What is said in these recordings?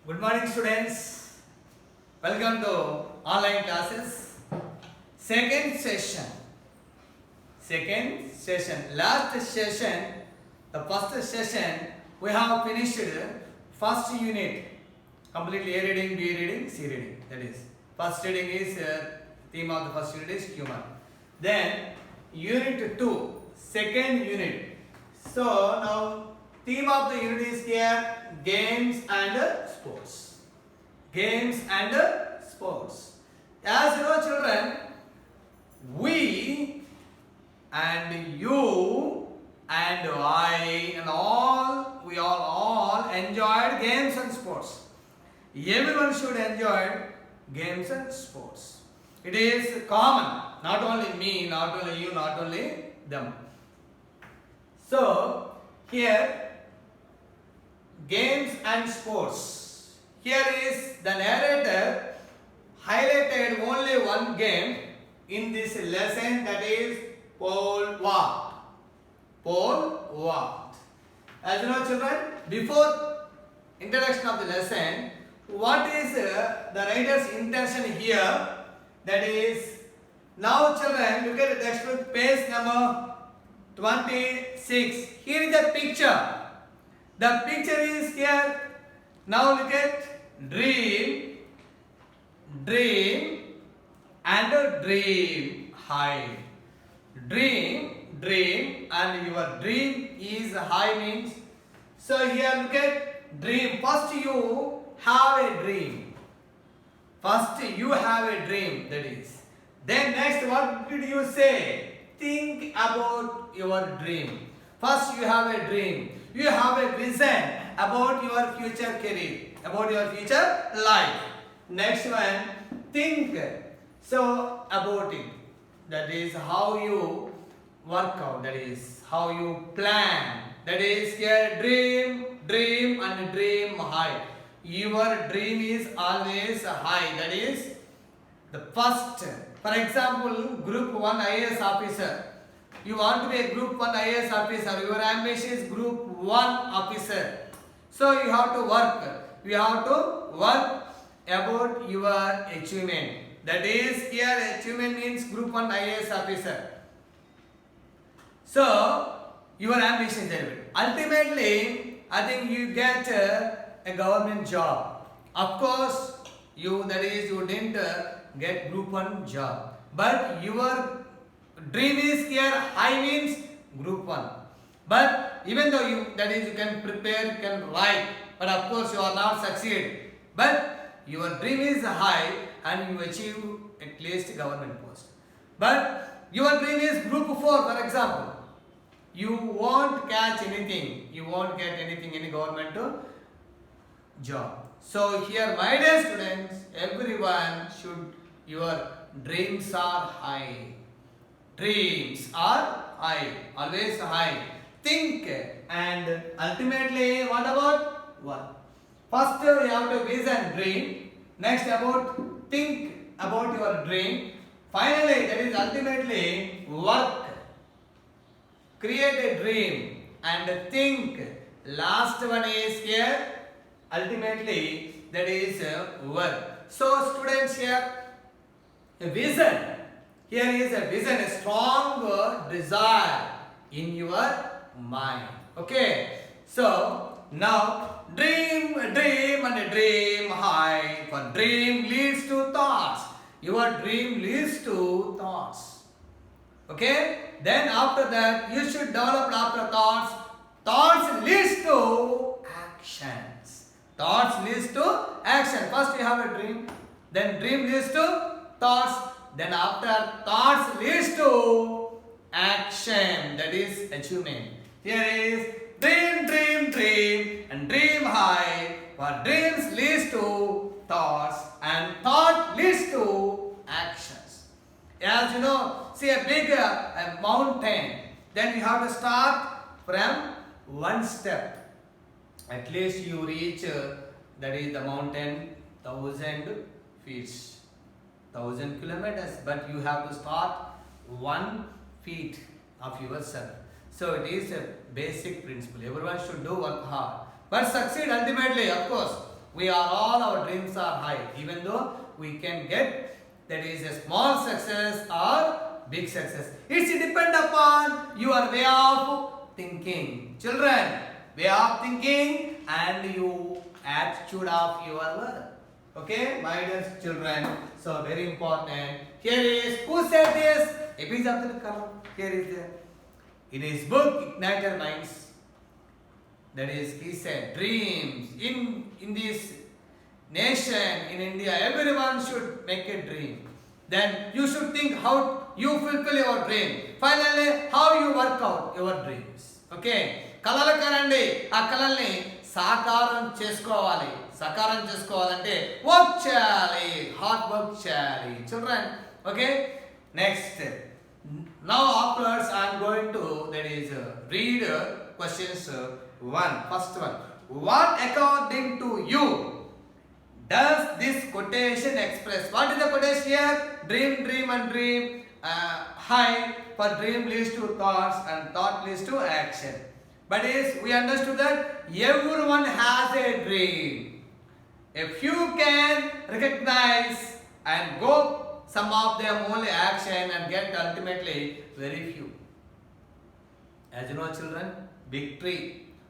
Good morning, students. Welcome to online classes. Second session. Last session, the first session, we have finished first unit. Completely A reading, B reading, C reading. That is, first reading is theme of the first unit is human. Then unit 2, second unit. So now theme of the unit is here games and sports. Games and sports. As you know, children, we and you and I and all, we all enjoyed games and sports. Everyone should enjoy games and sports. It is common, not only me, not only you, not only them. So here games and sports. Here is the narrator highlighted only one game in this lesson, that is pole vault. Pole vault. As you know, children, before introduction of the lesson, what is the writer's intention here? That is, now children, look at the textbook page number 26. Here is the picture. The picture is here. Now look at dream and dream high. Dream and your dream is high means. So here look at dream. First you have a dream. That is. Then next what did you say? Think about your dream. First you have a dream. You have a vision about your future career, about your future life. Next one, think. So about it. That is how you work out. That is how you plan. That is here dream and dream high. Your dream is always high. That is the first. For example, Group 1 IAS officer. You want to be a Group 1 IAS officer. Your ambition is Group 1 officer. So you have to work. You have to work about your achievement. That is here achievement means Group 1 IAS officer. So your ambition is there. Ultimately, I think you get a government job. Of course, you didn't get Group 1 job. But your dream is here high means Group 1. But even though you can prepare, you can write, but of course you are not succeed. But your dream is high and you achieve at least government post. But your dream is Group 4, for example. You won't catch anything. You won't get anything, any government job. So here, my dear students, everyone should, your dreams are high. Dreams are high, always high. Think and ultimately what about work? First you have to vision dream. Next about think about your dream. Finally, that is ultimately work. Create a dream and think. Last one is here. Ultimately, that is work. So students, here a vision. Here is a vision, a strong desire in your mind. Okay. So now dream and dream high. For dream leads to thoughts. Your dream leads to thoughts. Okay. Then after that you should develop after thoughts. Thoughts leads to actions. Thoughts leads to action. First you have a dream. Then dream leads to thoughts. Then after thoughts leads to action. That is achievement. Here is dream and dream high. For dreams leads to thoughts and thought leads to actions. As you know, see a big mountain. Then you have to start from one step. At least you reach that is the mountain 1,000 feet. 1,000 kilometers, but you have to start 1 feet of yourself. So it is a basic principle. Everyone should do work hard, but succeed ultimately, of course. We are all, our dreams are high. Even though we can get, that is a small success or big success. It's depend upon your way of thinking. Children, way of thinking and you attitude of your work. Okay, my dear children. So very important. Here is, who said this? APJ Abdul Kalam. Here is there. In his book Ignited Minds, that is, he said, dreams in this nation, in India, everyone should make a dream. Then you should think how you fulfill your dream. Finally, how you work out your dreams. Okay. కలలు కనండి, ఆ కలల్ని సాకారం చేసుకోవాలి. సాకారం చేసుకోవాలంటే work చేయాలి, hard work చేయాలి. Children, okay. Next, now afterwards I am going to, that is, read questions 1. First one, what according to you does this quotation express? What is the quotation here? Dream, dream and dream high, for dream leads to thoughts and thought leads to action. But is, we understood that everyone has a dream. If you can recognize and go some of them only action and get ultimately very few. As you know, children, big tree.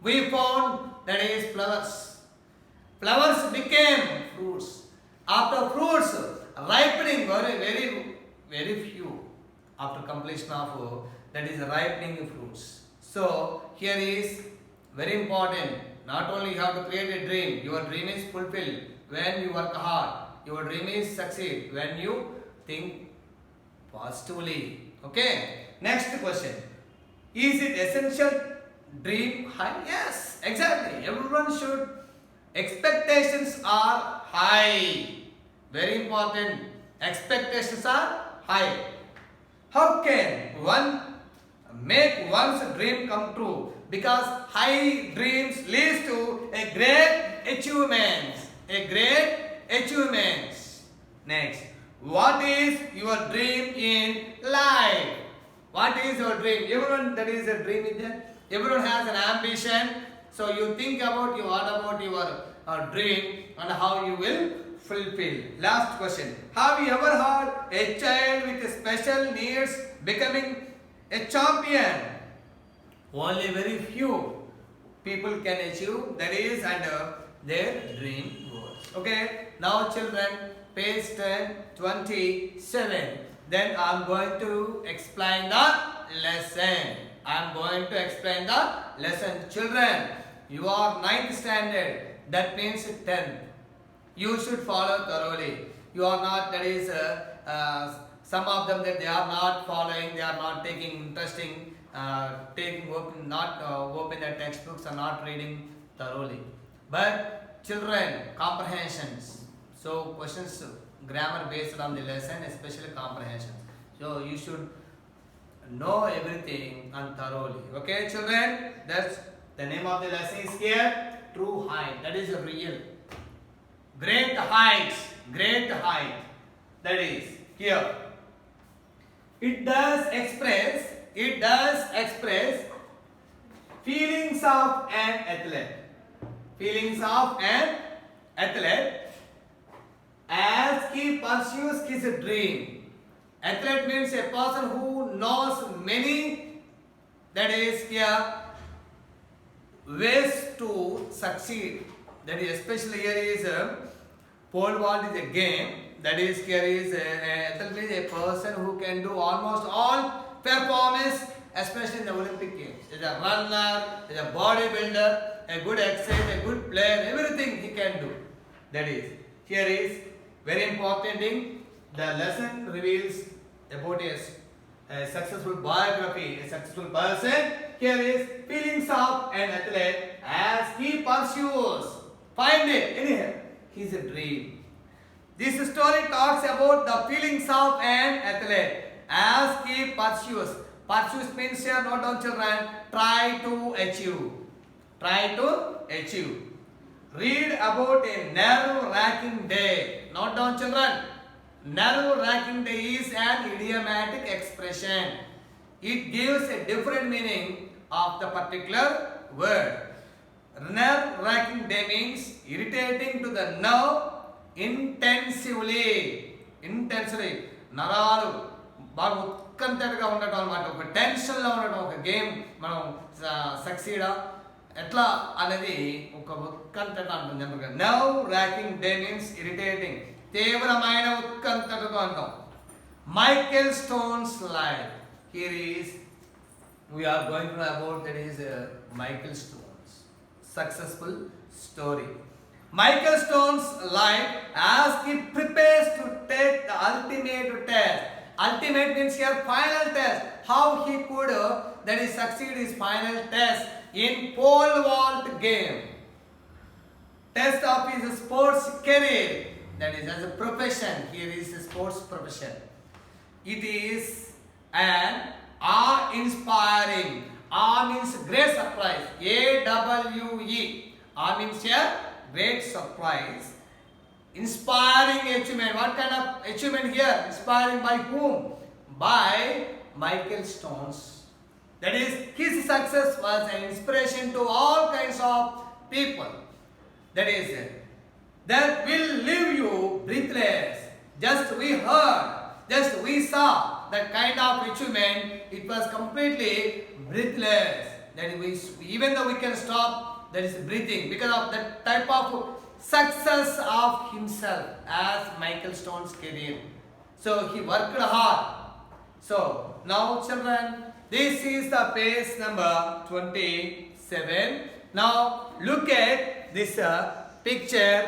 We found, that is, flowers. Flowers became fruits. After fruits ripening, very few. After completion of, that is, ripening fruits. So here is very important. Not only you have to create a dream. Your dream is fulfilled when you work hard. Your dream is succeed when you think positively. Okay. Next question. Is it essential dream high? Yes, exactly. Everyone should. Expectations are high. Very important. Expectations are high. How can one make one's dream come true? Because high dreams leads to a great achievements. A great achievements. Next, what is your dream in life? What is your dream? Everyone, that is a dream in there. Everyone has an ambition. So you think about what about your dream and how you will fulfill. Last question. Have you ever heard a child with special needs becoming a champion? Only very few people can achieve, that is, and their dream goals. Okay. Now children, page 27. Then I am going to explain the lesson. I am going to explain the lesson. Children, you are 9th standard. That means 10th. You should follow thoroughly. You are not, that is, some of them that they are not following, they are not taking interesting, not open their textbooks and not reading thoroughly. But children, comprehensions. So questions, grammar based on the lesson, especially comprehensions. So you should know everything and thoroughly. Okay, children, that's the name of the lesson is here. True height. That is real. Great heights. Great height. That is here. It does express feelings of an athlete. Feelings of an athlete as he pursues his dream. Athlete means a person who knows many, that is here, ways to succeed. That is, especially here is pole vault is a game. That is, here is athlete is a person who can do almost all performance, especially in the Olympic Games. Is a runner, is a bodybuilder, a good exercise, a good player, everything he can do. That is, here is very important thing. The lesson reveals about a successful biography, a successful person. Here is feelings of an athlete as he pursues. Find it in here. His dream. This story talks about the feelings of an athlete as he pursues. Pursues means here, note down children, try to achieve. Try to achieve. Read about a nerve-wracking day. Note down children. Nerve-wracking day is an idiomatic expression. It gives a different meaning of the particular word. Nerve-wracking day means irritating to the nerve intensively. నరాలు బాగా ఉత్కంఠగా ఉండటం అన్నమాట, ఒక టెన్షన్లో ఉండటం, ఒక game మనం సక్సీడా ఎట్లా అనేది ఒక ఉత్కంఠ అంటాం జనరల్గా. Nerve racking day means irritating, తీవ్రమైన ఉత్కంఠతో అంటాం. Michael stones life, here is we are going to know about that is Michael Stone's successful story. Michael Stone's life as he prepares to take the ultimate test. Ultimate means here final test. How he could that is succeed his final test in pole vault game. Test of his sports career, that is as a profession. Here is a sports profession. It is an awe-inspiring. Awe means great surprise. A-W-E. Awe means here great surprise. Inspiring achievement. What kind of achievement here? Inspiring by whom? By Michael Stones. That is, his success was an inspiration to all kinds of people. That is, that will leave you breathless. Just we heard, just we saw that kind of achievement. It was completely breathless. That we, even though we can stop, that is breathing, because of that type of success of himself as Michael Stone's career. So he worked hard. So now children, this is the page number 27. Now look at this picture.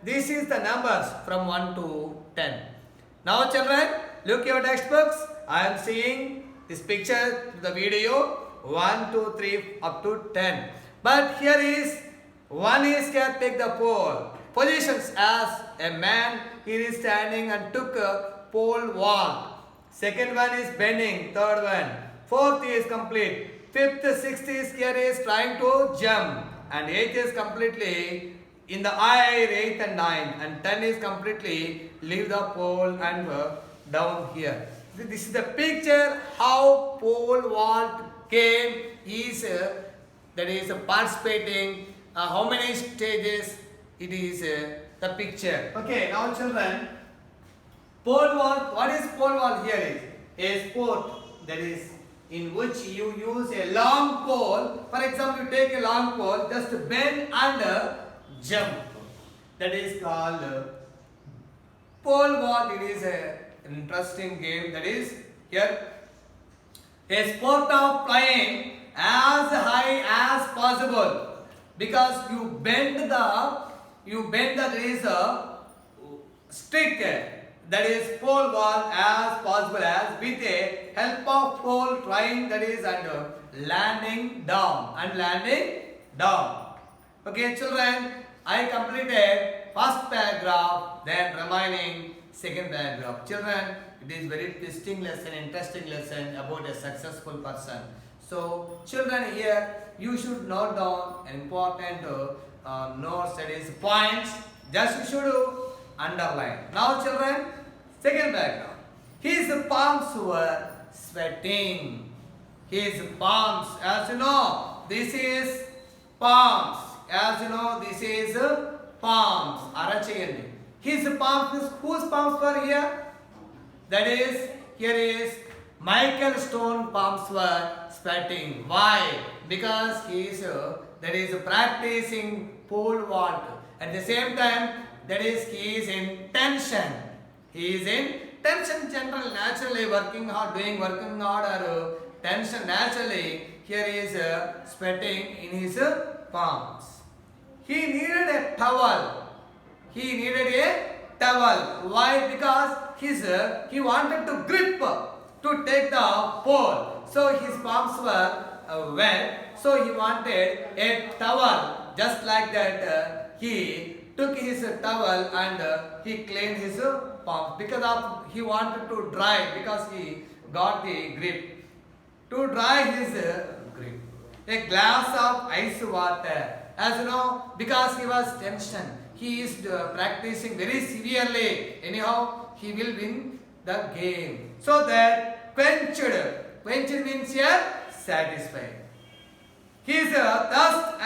This is the numbers from 1 to 10. Now children, look your textbooks. I am seeing this picture, the video 1, 2, 3 up to 10. But here is one is here, take the pole. Positions as a man, he is standing and took a pole walk. Second one is bending. Third one. Fourth is complete. Fifth, sixth is here is trying to jump. And eighth is completely in the air, 8th and 9th. And 10 is completely leave the pole and down here. This is the picture how pole vault game is that is participating, how many stages it is the picture. Okay, now children, pole vault, what is pole vault here is a sport that is in which you use a long pole. For example, you take a long pole, just bend and jump. That is called pole vault. It is an interesting game. That is here a sport of flying as high as possible, because you bend the there is a stick, that is pole vault, as possible as with a help of pole trying, that is, and landing down. Okay children, I completed first paragraph, then remaining second paragraph. Children, it is very interesting lesson about a successful person. So children, here you should note down an important notes, that is points, just you should underline. Now children, second paragraph. His palms were sweating. His palms, as you know, this is palms. As you know, this is palms. Arachayandi. His palms, whose palms were here? That is, here is Michael Stone palms were sweating. Why? Because he is that is practicing pole vault. At the same time, that is, he is in tension. He is in tension, general, naturally working hard, or tension naturally. Here is sweating in his palms. He needed a towel. Why? Because he wanted to grip to take the pole. So his palms were wet. So he wanted a towel. Just like that, he took his towel and he cleaned his palms, because he wanted to dry, because he got the grip. To dry his grip, a glass of ice water. As you know, because he was tension, he is practicing very severely. Anyhow, he will win the game. So that quenched means here satisfied. His thirst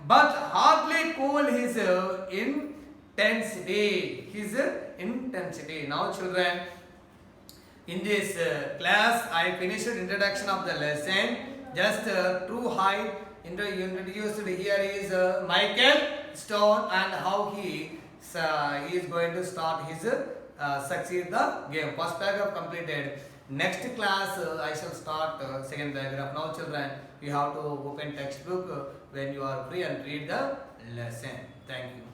but hardly cool his intensity. His intensity. Now, children, in this class, I finished introduction of the lesson. Just too high introduced here is Michael Stone and how he is going to start his succeed the game. First paragraph completed. Next class I shall start second paragraph. Now, children, you have to open textbook when you are free and read the lesson. Thank you.